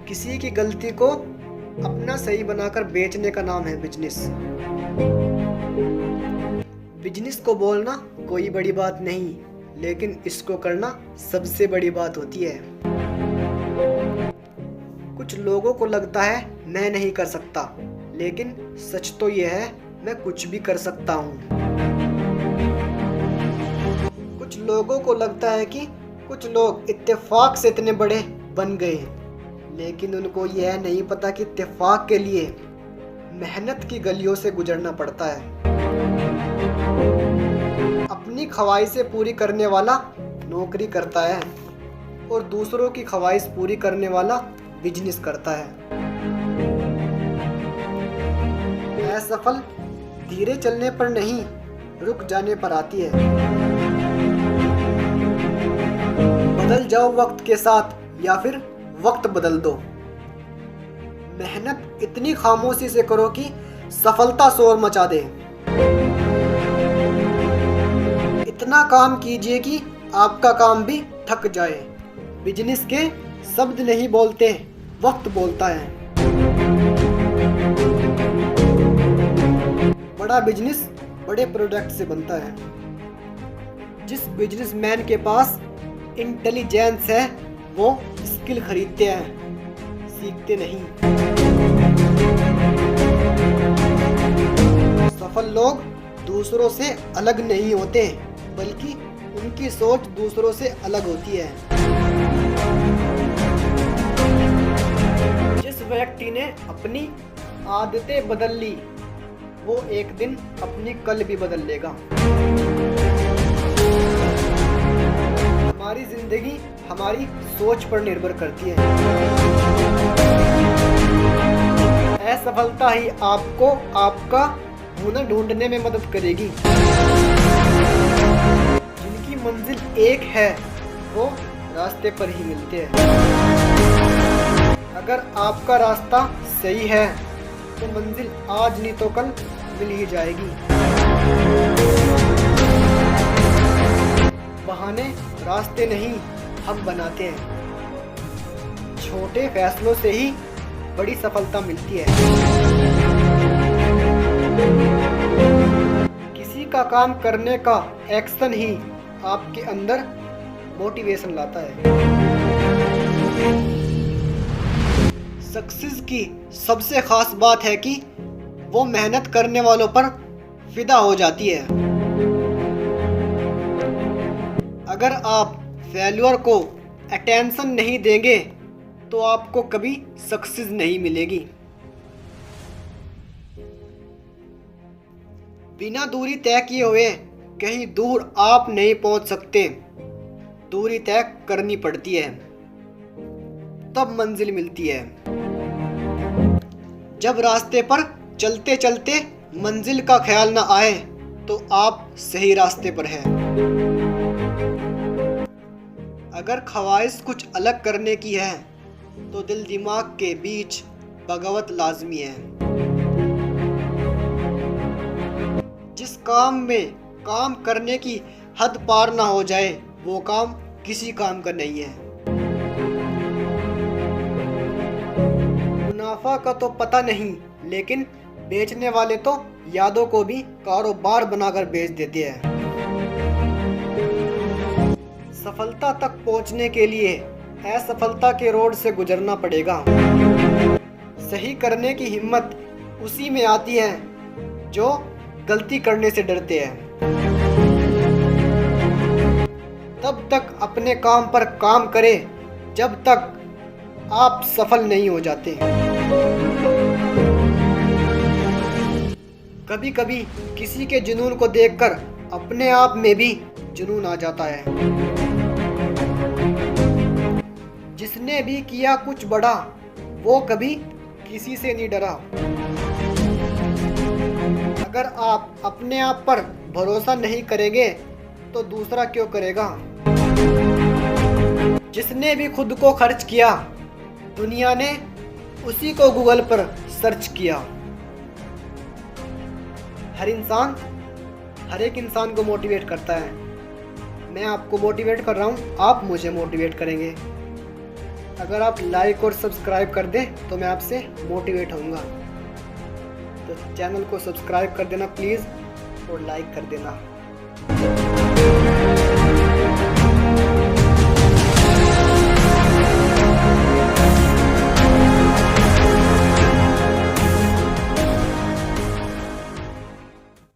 किसी की गलती को अपना सही बनाकर बेचने का नाम है बिजनेस। बिजनेस को बोलना कोई बड़ी बात नहीं, लेकिन इसको करना सबसे बड़ी बात होती है। कुछ लोगों को लगता है मैं नहीं कर सकता, लेकिन सच तो यह है मैं कुछ भी कर सकता हूँ। कुछ लोगों को लगता है कि कुछ लोग इत्तेफाक से इतने बड़े बन गए, लेकिन उनको यह नहीं पता कि इत्तेफाक के लिए मेहनत की गलियों से गुजरना पड़ता है। अपनी ख्वाहिशें पूरी करने वाला नौकरी करता है और दूसरों की ख्वाहिश पूरी करने वाला बिजनेस करता है। असफल धीरे चलने पर नहीं, रुक जाने पर आती है। बदल जाओ वक्त के साथ या फिर वक्त बदल दो। मेहनत इतनी खामोशी से करो कि सफलता शोर मचा दे। इतना काम कीजिए कि आपका काम भी थक जाए। बिजनेस के शब्द नहीं बोलते, वक्त बोलता है। बड़ा बिजनेस बड़े प्रोडक्ट से बनता है। जिस बिजनेसमैन के पास इंटेलिजेंस है वो स्किल खरीदते हैं, सीखते नहीं। सफल लोग दूसरों से अलग नहीं होते, बल्कि उनकी सोच दूसरों से अलग होती है। जिस व्यक्ति ने अपनी आदतें बदल ली, वो एक दिन अपनी कल भी बदल लेगा। हमारी जिंदगी हमारी सोच पर निर्भर करती है। असफलता ही आपको आपका हुनर ढूंढने में मदद करेगी। जिनकी मंजिल एक है वो रास्ते पर ही मिलते हैं। अगर आपका रास्ता सही है तो मंजिल आज नहीं तो कल मिल ही जाएगी। बहाने रास्ते नहीं, हम बनाते हैं। छोटे फैसलों से ही बड़ी सफलता मिलती है। किसी का काम करने का एक्शन ही आपके अंदर मोटिवेशन लाता है। सक्सेस की सबसे खास बात है कि वो मेहनत करने वालों पर फिदा हो जाती है। अगर आप फेल्योर को अटेंशन नहीं देंगे तो आपको कभी सक्सेस नहीं मिलेगी। बिना दूरी तय किए हुए कहीं दूर आप नहीं पहुंच सकते। दूरी तय करनी पड़ती है, तब मंजिल मिलती है। जब रास्ते पर चलते चलते मंजिल का ख्याल न आए तो आप सही रास्ते पर हैं। अगर ख्वाहिश कुछ अलग करने की है तो दिल दिमाग के बीच बगावत लाजमी है। जिस काम में काम करने की हद पार ना हो जाए वो काम किसी काम का नहीं है। मुनाफा का तो पता नहीं, लेकिन बेचने वाले तो यादों को भी कारोबार बनाकर बेच देते हैं। सफलता तक पहुंचने के लिए असफलता के रोड से गुजरना पड़ेगा। सही करने की हिम्मत उसी में आती है जो गलती करने से डरते हैं। तब तक अपने काम पर काम करें जब तक आप सफल नहीं हो जाते। कभी कभी किसी के जुनून को देखकर अपने आप में भी जुनून आ जाता है। जिसने भी किया कुछ बड़ा वो कभी किसी से नहीं डरा। अगर आप अपने आप पर भरोसा नहीं करेंगे तो दूसरा क्यों करेगा। जिसने भी खुद को खर्च किया दुनिया ने उसी को गूगल पर सर्च किया। हर एक इंसान को मोटिवेट करता है। मैं आपको मोटिवेट कर रहा हूँ, आप मुझे मोटिवेट करेंगे। अगर आप लाइक और सब्सक्राइब कर दें तो मैं आपसे मोटिवेट होऊंगा। तो चैनल को सब्सक्राइब कर देना प्लीज़ और लाइक कर देना।